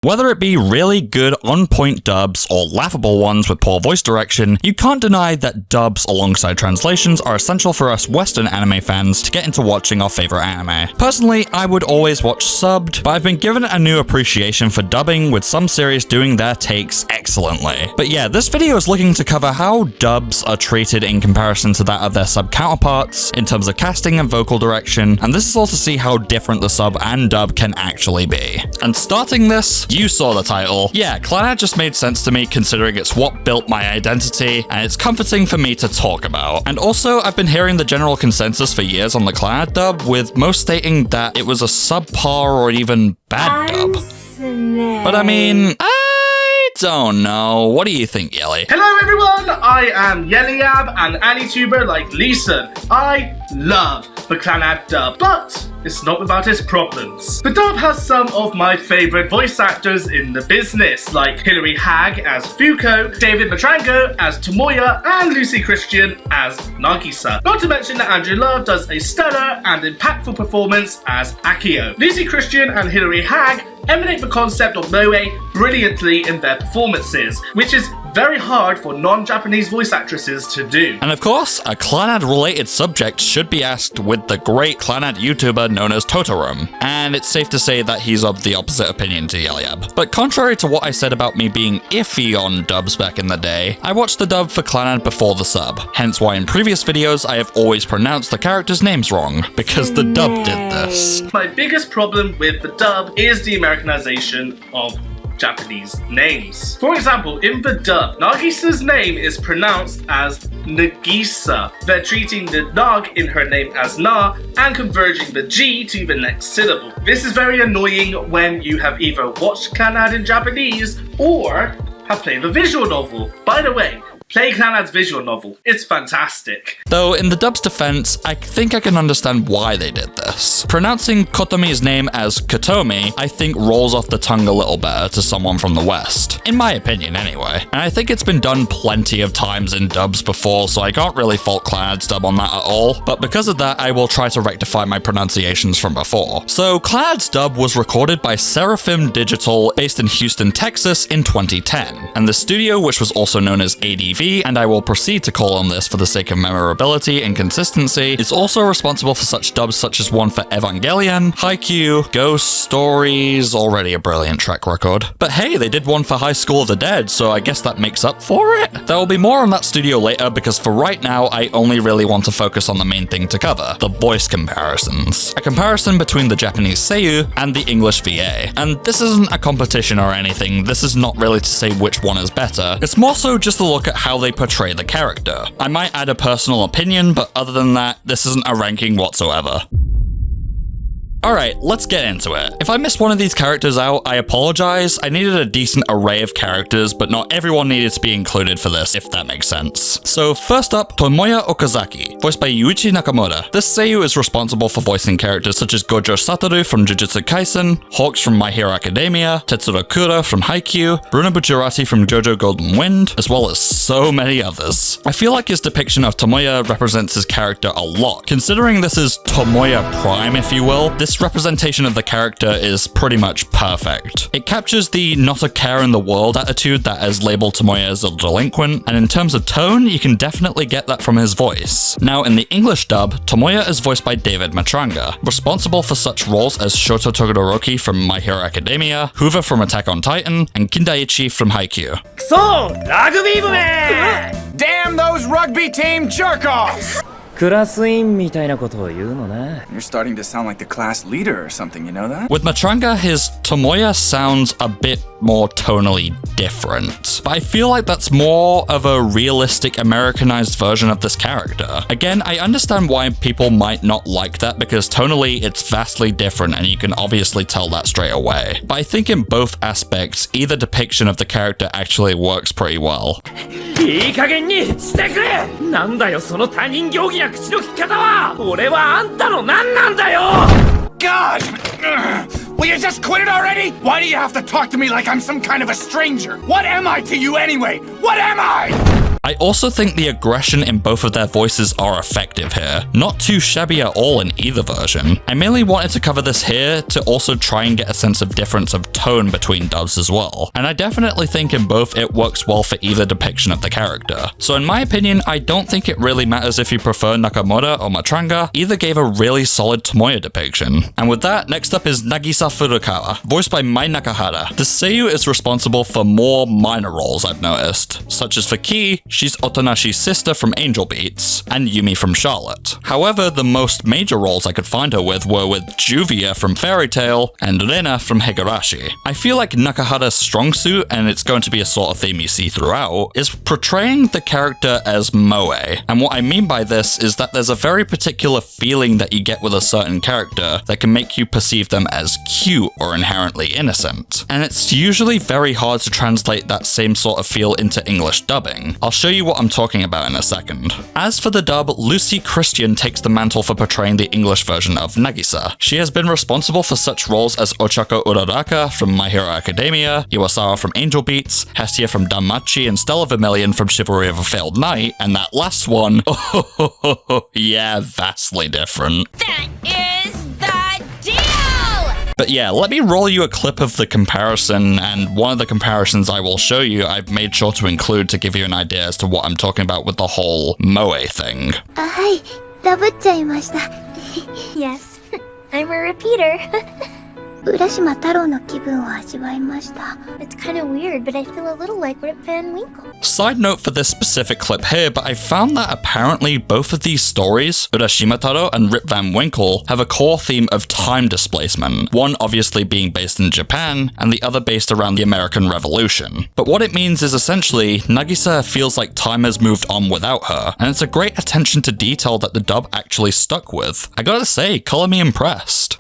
Whether it be really good on-point dubs or laughable ones with poor voice direction, you can't deny that dubs alongside translations are essential for us Western anime fans to get into watching our favorite anime. Personally, I would always watch subbed, but I've been given a new appreciation for dubbing, with some series doing their takes excellently. But yeah, this video is looking to cover how dubs are treated in comparison to that of their sub counterparts in terms of casting and vocal direction, and this is all to see how different the sub and dub can actually be. And starting this, you saw the title. Yeah, Clannad just made sense to me considering it's what built my identity, and it's comforting for me to talk about. And also, I've been hearing the general consensus for years on the Clannad dub, with most stating that it was a subpar or even bad dub. But I mean, I don't know. What do you think, Yelly? Hello everyone, I am Yeliab, an Anituber like Leeson. I love the Clannad dub, but it's not without its problems. The dub has some of my favourite voice actors in the business, like Hilary Hagg as Fuko, David Matrango as Tomoya, and Lucy Christian as Nagisa. Not to mention that Andrew Love does a stellar and impactful performance as Akio. Lucy Christian and Hilary Hagg emanate the concept of moe brilliantly in their performances, which is very hard for non-Japanese voice actresses to do. And of course, a Clannad related subject should be asked with the great Clannad YouTuber known as Totorum, and it's safe to say that he's of the opposite opinion to Yeliab. But contrary to what I said about me being iffy on dubs back in the day, I watched the dub for Clannad before the sub, hence why in previous videos I have always pronounced the characters' names wrong, because the dub did this. My biggest problem with the dub is the Americanization of Japanese names. For example, in the dub, Nagisa's name is pronounced as Nagisa. They're treating the Nag in her name as Na and converging the G to the next syllable. This is very annoying when you have either watched Clannad in Japanese or have played the visual novel. By the way, play Clannad's visual novel. It's fantastic. Though, in the dub's defense, I think I can understand why they did this. Pronouncing Kotomi's name as Kotomi, I think rolls off the tongue a little better to someone from the West. In my opinion, anyway. And I think it's been done plenty of times in dubs before, so I can't really fault Clannad's dub on that at all. But because of that, I will try to rectify my pronunciations from before. So, Clannad's dub was recorded by Seraphim Digital, based in Houston, Texas in 2010. And the studio, which was also known as ADV, and I will proceed to call on this for the sake of memorability and consistency, is also responsible for such dubs such as one for Evangelion, Haikyuu, Ghost Stories, already a brilliant track record. But hey, they did one for High School of the Dead, so I guess that makes up for it? There will be more on that studio later, because for right now, I only really want to focus on the main thing to cover, the voice comparisons. A comparison between the Japanese seiyuu and the English VA. And this isn't a competition or anything, this is not really to say which one is better, it's more so just to look at how they portray the character. I might add a personal opinion, but other than that, this isn't a ranking whatsoever. Alright, let's get into it. If I missed one of these characters out, I apologize. I needed a decent array of characters, but not everyone needed to be included for this, if that makes sense. So first up, Tomoya Okazaki, voiced by Yuichi Nakamura. This seiyuu is responsible for voicing characters such as Gojo Satoru from Jujutsu Kaisen, Hawks from My Hero Academia, Tetsuro Kura from Haikyuu, Bruno Bucciarati from JoJo Golden Wind, as well as so many others. I feel like his depiction of Tomoya represents his character a lot. Considering this is Tomoya Prime, if you will, this representation of the character is pretty much perfect. It captures the not a care in the world attitude that has labeled Tomoya as a delinquent, and in terms of tone, you can definitely get that from his voice. Now, in the English dub, Tomoya is voiced by David Matranga, responsible for such roles as Shoto Todoroki from My Hero Academia, Hoover from Attack on Titan, and Kindaichi from Haikyuu. Damn those rugby team jerk-offs! You're starting to sound like the class leader or something, you know that? With Matranga, his Tomoya sounds a bit more tonally different, but I feel like that's more of a realistic Americanized version of this character. Again, I understand why people might not like that, because tonally it's vastly different and you can obviously tell that straight away. But I think in both aspects, either depiction of the character actually works pretty well. God! Will you just quit it already? Why do you have to talk to me like I'm some kind of a stranger? What am I to you anyway? What am I? I also think the aggression in both of their voices are effective here. Not too shabby at all in either version. I mainly wanted to cover this here to also try and get a sense of difference of tone between dubs as well. And I definitely think in both it works well for either depiction of the character. So in my opinion, I don't think it really matters if you prefer Nakamura or Matranga. Either gave a really solid Tomoya depiction. And with that, next up is Nagisa Furukawa, voiced by Mai Nakahara. The seiyuu is responsible for more minor roles I've noticed, such as for Ki, she's Otonashi's sister from Angel Beats, and Yumi from Charlotte. However, the most major roles I could find her with were with Juvia from Fairy Tail and Rena from Higurashi. I feel like Nakahara's strong suit, and it's going to be a sort of theme you see throughout, is portraying the character as moe. And what I mean by this is that there's a very particular feeling that you get with a certain character that can make you perceive them as cute or inherently innocent. And it's usually very hard to translate that same sort of feel into English dubbing. I'll show you what I'm talking about in a second. As for the dub, Lucy Christian takes the mantle for portraying the English version of Nagisa. She has been responsible for such roles as Ochako Uraraka from My Hero Academia, Iwasawa from Angel Beats, Hestia from Danmachi, and Stella Vermilion from Chivalry of a Failed Knight, and that last one, yeah, vastly different. That is the deal! But yeah, let me roll you a clip of the comparison, and one of the comparisons I will show you I've made sure to include to give you an idea as to what I'm talking about with the whole moe thing. Yes, I'm a repeater. It's kind of weird, but I feel a little like Rip Van Winkle. Side note for this specific clip here, but I found that apparently both of these stories, Urashima Taro and Rip Van Winkle, have a core theme of time displacement, one obviously being based in Japan, and the other based around the American Revolution. But what it means is essentially, Nagisa feels like time has moved on without her, and it's a great attention to detail that the dub actually stuck with. I gotta say, color me impressed.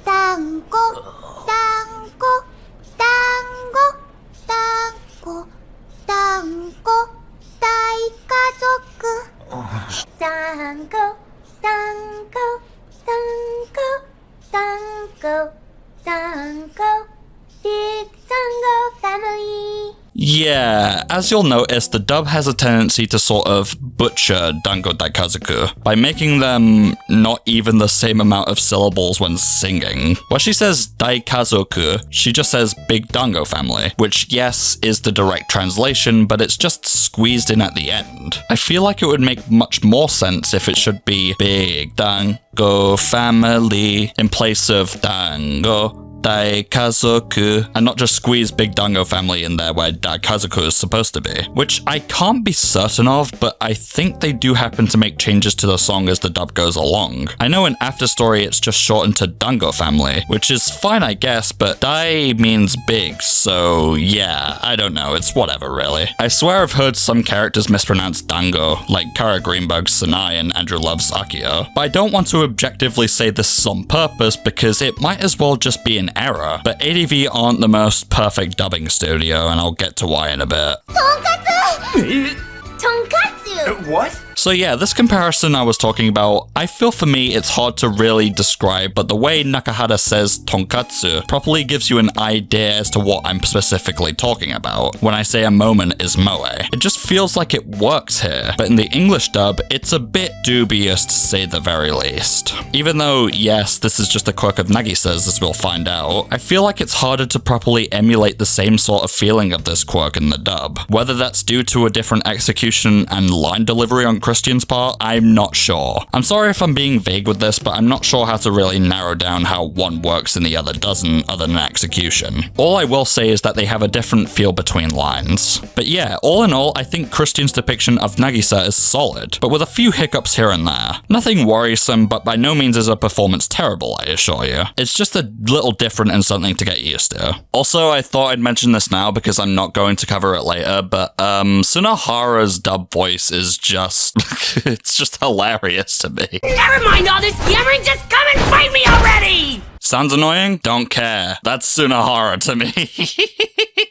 Big Dango family. Yeah, as you'll notice, the dub has a tendency to sort of butcher Dango Daikazoku by making them not even the same amount of syllables when singing. Where she says Daikazoku, she just says Big Dango family, which yes, is the direct translation, but it's just squeezed in at the end. I feel like it would make much more sense if it should be Big Dango family in place of Dango Daikazoku, and not just squeeze Big Dango family in there where Daikazoku is supposed to be, which I can't be certain of, but I think they do happen to make changes to the song as the dub goes along. I know in After Story it's just shortened to Dango family, which is fine I guess, but Dai means big, so yeah, I don't know, it's whatever really. I swear I've heard some characters mispronounce Dango, like Kara Greenberg's Sanai and Andrew Love's Akio, but I don't want to objectively say this is on purpose because it might as well just be an error, but ADV aren't the most perfect dubbing studio, and I'll get to why in a bit. Tonkatsu! Tonkatsu! What? So yeah, this comparison I was talking about, I feel for me it's hard to really describe, but the way Nakahara says tonkatsu properly gives you an idea as to what I'm specifically talking about when I say a moment is moe. It just feels like it works here, but in the English dub, it's a bit dubious to say the very least. Even though, yes, this is just a quirk of Nagisa's as we'll find out, I feel like it's harder to properly emulate the same sort of feeling of this quirk in the dub. Whether that's due to a different execution and line delivery on Christian's part, I'm not sure. I'm sorry if I'm being vague with this, but I'm not sure how to really narrow down how one works and the other doesn't other than execution. All I will say is that they have a different feel between lines. But yeah, all in all, I think Christian's depiction of Nagisa is solid, but with a few hiccups here and there. Nothing worrisome, but by no means is a performance terrible, I assure you. It's just a little different and something to get used to. Also, I thought I'd mention this now because I'm not going to cover it later, but Sunahara's dub voice is just it's just hilarious to me. Never mind all this yammering, just come and fight me already! Sounds annoying? Don't care. That's Sunahara to me.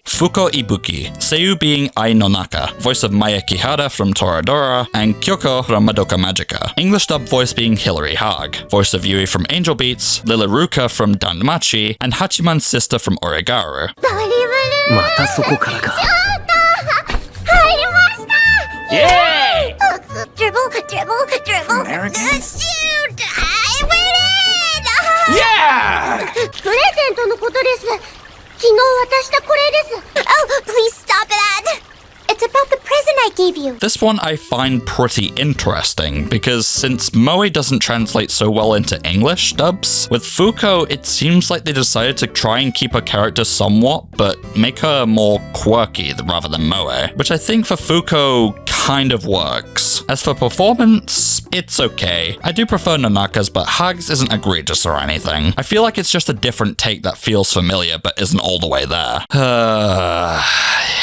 Fuko Ibuki, seiyuu being Ai no Naka, voice of Maya Kihara from Toradora, and Kyoko from Madoka Magica. English dub voice being Hilary Haag, voice of Yui from Angel Beats, Lilaruka from Danmachi, and Hachiman's sister from Oregaru. Yeah! dribble. American? Shoot! I win it! Yeah! プレゼントのことです。昨日渡したこれです。Oh, please stop it! It's about the present I gave you. This one I find pretty interesting because since Moe doesn't translate so well into English dubs, with Fuko it seems like they decided to try and keep her character somewhat, but make her more quirky rather than Moe, which I think for Fuko kind of works. As for performance, it's okay. I do prefer Nanaka's, but Hag's isn't egregious or anything. I feel like it's just a different take that feels familiar but isn't all the way there.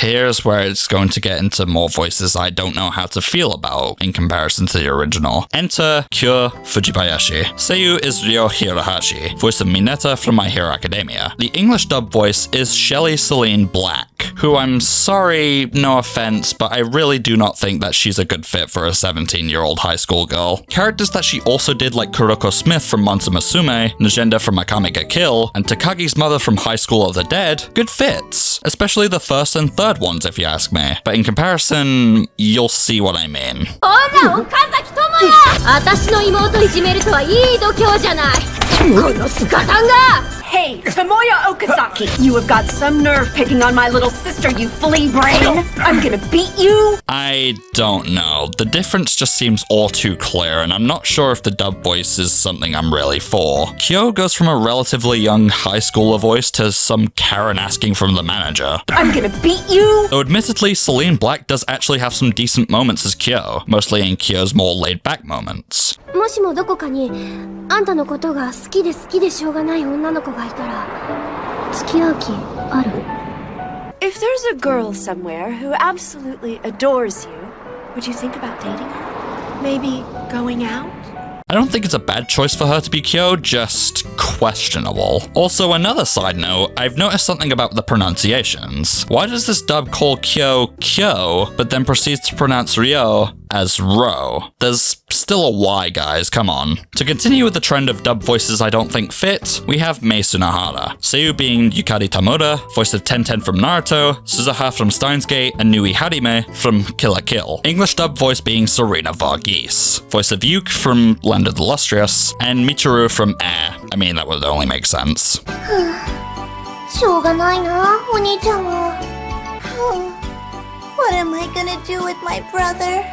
Here's where it's going to get into more voices I don't know how to feel about in comparison to the original. Enter Kyo Fujibayashi. Seiyu is Ryo Hirohashi, voice of Mineta from My Hero Academia. The English dub voice is Shelly Celine Black, who I'm sorry, no offense, but I really do not think that she's a good fit for a 17-year-old high school girl. Characters that she also did like Kuroko Smith from Monster Musume, Najenda from Akame ga Kill, and Takagi's mother from High School of the Dead, good fits. Especially the first and third ones if you ask me. But in comparison, you'll see what I mean. ほら、岡崎智也私の妹いじめるとはいい度胸じゃないこのスカタンが Hey, Tomoya Okazaki, you have got some nerve picking on my little sister, you flea brain. I'm gonna beat you. I don't know. The difference just seems all too clear, and I'm not sure if the dub voice is something I'm really for. Kyo goes from a relatively young high schooler voice to some Karen asking from the manager. I'm gonna beat you. Though admittedly, Celine Black does actually have some decent moments as Kyo, mostly in Kyo's more laid-back moments. もしもどこかにあんたのことが好きでしょうがない女の子がいたら付き合う気ある If there's a girl somewhere who absolutely adores you, would you think about dating her? Maybe going out? I don't think it's a bad choice for her to be Kyo, just questionable. Also, another side note, I've noticed something about the pronunciations. Why does this dub call Kyo Kyo, but then proceeds to pronounce Ryo as Ro? There's still a Y, guys, come on. To continue with the trend of dub voices I don't think fit, we have Mei Tsunohara. Seiyu being Yukari Tamura, voice of Tenten from Naruto, Suzuha from Steins Gate, and Nui Harime from Kill la Kill. English dub voice being Serena Varghese, voice of Yuke from Land of the Lustrous, and Michiru from Air. I mean, that would only make sense. しょうがないなお兄ちゃんは What am I gonna do with my brother?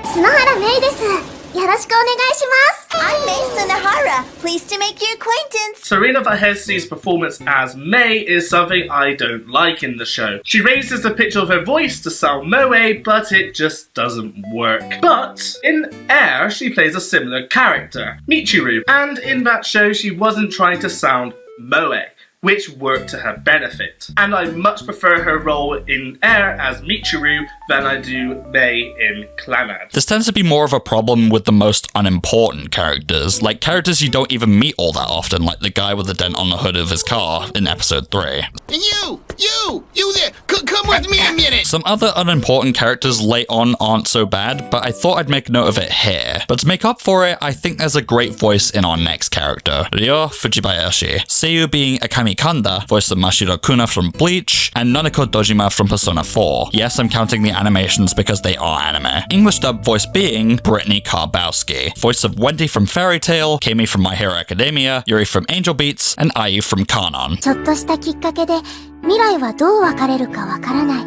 砂原メイですよろしくお願いします I'm Mei Sunahara. Pleased to make your acquaintance. Serena Varghese's performance as Mei is something I don't like in the show. She raises the pitch of her voice to sound Moe, but it just doesn't work. But in Air, she plays a similar character, Michiru, and in that show she wasn't trying to sound Moe, which worked to her benefit. And I much prefer her role in Air as Michiru than I do Mei in Clannad. This tends to be more of a problem with the most unimportant characters, like characters you don't even meet all that often, like the guy with the dent on the hood of his car in episode 3. You there, come with me a minute. Some other unimportant characters late on aren't so bad, but I thought I'd make note of it here. But to make up for it, I think there's a great voice in our next character, Ryo Fujibayashi. Seiyu being Akami Kanda, voice of Mashiro Kuna from Bleach, and Nanako Dojima from Persona 4. Yes, I'm counting the animations because they are anime. English dub voice being Brittany Karbowski, voice of Wendy from Fairy Tail, Kami from My Hero Academia, Yuri from Angel Beats, and Ayu from Kanon. ちょっとしたきっかけで未来はどう分かれるかわからない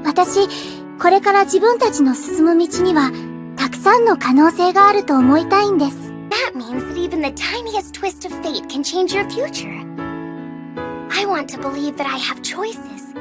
私これから自分たちの進む道にはたくさんの可能性があると思いたいんです That means that even the tiniest twist of fate can change your future I want to believe that I have choices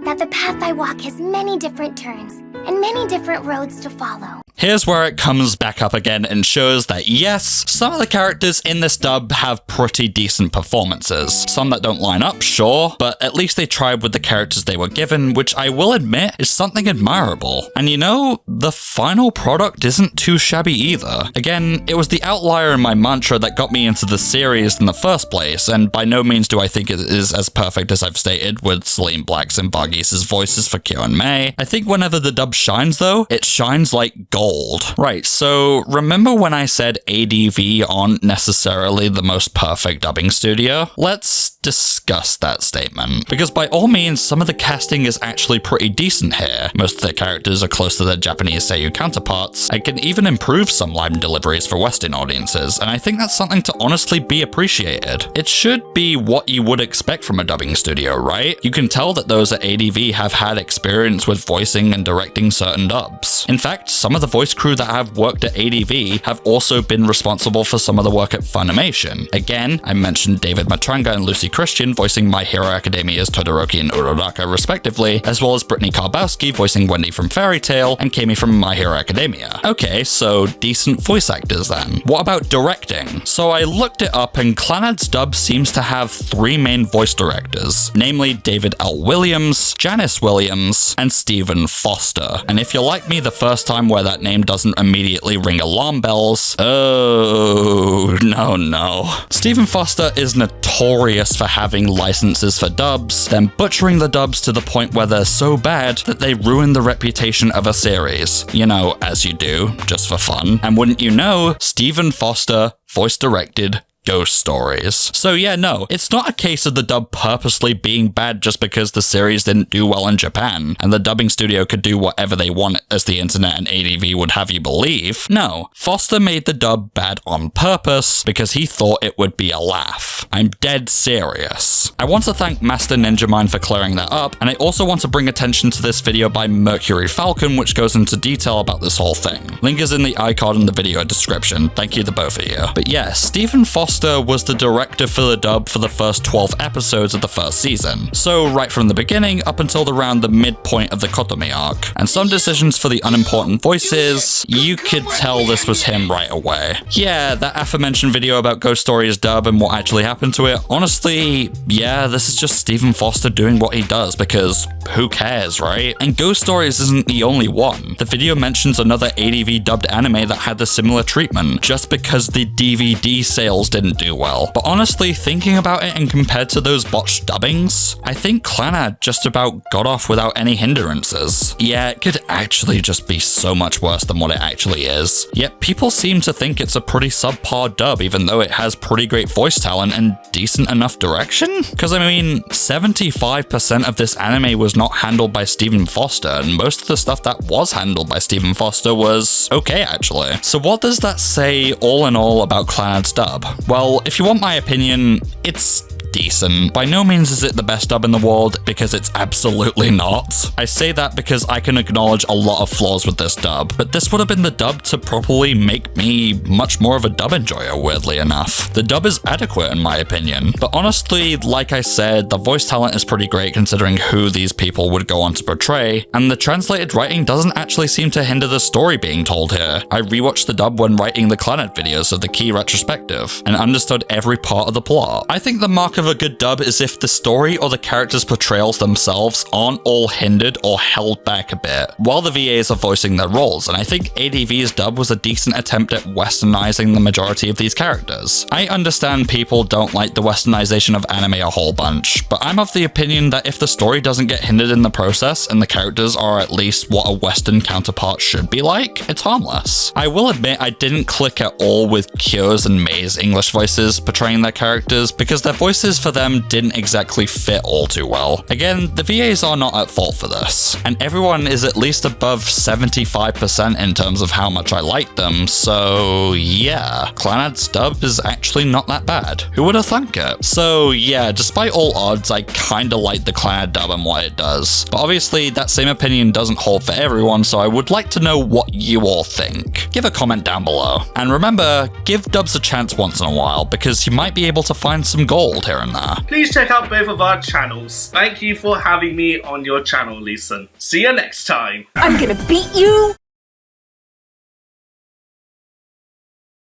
that the path I walk has many different turns and many different roads to follow Here's where it comes back up again and shows that yes, some of the characters in this dub have pretty decent performances. Some that don't line up, sure, but at least they tried with the characters they were given, which I will admit is something admirable. And you know, the final product isn't too shabby either. Again, it was the outlier in my mantra that got me into the series in the first place, and by no means do I think it is as perfect as I've stated with Celine Black's and Varghese's voices for Kyo and Mei. I think whenever the dub shines though, it shines like gold. Right, so remember when I said ADV aren't necessarily the most perfect dubbing studio? Let's discuss that statement, because by all means, some of the casting is actually pretty decent here. Most of their characters are close to their Japanese seiyuu counterparts, and can even improve some line deliveries for Western audiences, and I think that's something to honestly be appreciated. It should be what you would expect from a dubbing studio, right? You can tell that those at ADV have had experience with voicing and directing certain dubs. In fact, some of the voice crew that have worked at ADV have also been responsible for some of the work at Funimation. Again, I mentioned David Matranga and Lucy Christian voicing My Hero Academia's Todoroki and Uraraka respectively, as well as Brittany Karbowski voicing Wendy from Fairy Tail and Kami from My Hero Academia. Okay, so decent voice actors then. What about directing? So I looked it up and Clannad's dub seems to have 3 main voice directors, namely David L. Williams, Janice Williams, and Stephen Foster. And if you're like me the first time where that name doesn't immediately ring alarm bells, oh, no. Stephen Foster is notorious for having licenses for dubs, then butchering the dubs to the point where they're so bad that they ruin the reputation of a series. You know, as you do, just for fun. And wouldn't you know, Stephen Foster voice directed Ghost Stories. So yeah, no, it's not a case of the dub purposely being bad just because the series didn't do well in Japan, and the dubbing studio could do whatever they want as the internet and ADV would have you believe. No, Foster made the dub bad on purpose because he thought it would be a laugh. I'm dead serious. I want to thank Master Ninja Mind for clearing that up, and I also want to bring attention to this video by Mercury Falcon, which goes into detail about this whole thing. Link is in the iCard in the video description. Thank you to both of you. But yeah, Stephen Foster was the director for the dub for the first 12 episodes of the first season, so right from the beginning up until around the midpoint of the Kotomi arc. And some decisions for the unimportant voices, you could tell this was him right away. Yeah, that aforementioned video about Ghost Stories dub and what actually happened to it, honestly, yeah, this is just Stephen Foster doing what he does because who cares, right? And Ghost Stories isn't the only one. The video mentions another ADV dubbed anime that had the similar treatment, just because the DVD sales didn't do well. But honestly, thinking about it and compared to those botched dubbings, I think Clannad just about got off without any hindrances. Yeah, it could actually just be so much worse than what it actually is. Yet people seem to think it's a pretty subpar dub even though it has pretty great voice talent and decent enough direction? Because I mean, 75% of this anime was not handled by Stephen Foster, and most of the stuff that was handled by Stephen Foster was okay actually. So what does that say all in all about Clannad's dub? Well, if you want my opinion, it's decent. By no means is it the best dub in the world, because it's absolutely not. I say that because I can acknowledge a lot of flaws with this dub, but this would have been the dub to properly make me much more of a dub enjoyer, weirdly enough. The dub is adequate in my opinion, but honestly, like I said, the voice talent is pretty great considering who these people would go on to portray, and the translated writing doesn't actually seem to hinder the story being told here. I rewatched the dub when writing the Clannad videos of the key retrospective, and understood every part of the plot. I think the mark of a good dub is if the story or the characters' portrayals themselves aren't all hindered or held back a bit while the VAs are voicing their roles, and I think ADV's dub was a decent attempt at westernizing the majority of these characters. I understand people don't like the westernization of anime a whole bunch, but I'm of the opinion that if the story doesn't get hindered in the process and the characters are at least what a Western counterpart should be like, it's harmless. I will admit I didn't click at all with Kyo's and Mei's English voices portraying their characters because their voices for them didn't exactly fit all too well. Again, the VAs are not at fault for this, and everyone is at least above 75% in terms of how much I like them, so yeah, Clannad's dub is actually not that bad. Who would have thunk it? So yeah, despite all odds, I kinda like the Clannad dub and what it does, but obviously that same opinion doesn't hold for everyone, so I would like to know what you all think. Give a comment down below, and remember, give dubs a chance once in a while, because you might be able to find some gold here and there. Please check out both of our channels. Thank you for having me on your channel, Leeson. See you next time. I'm gonna beat you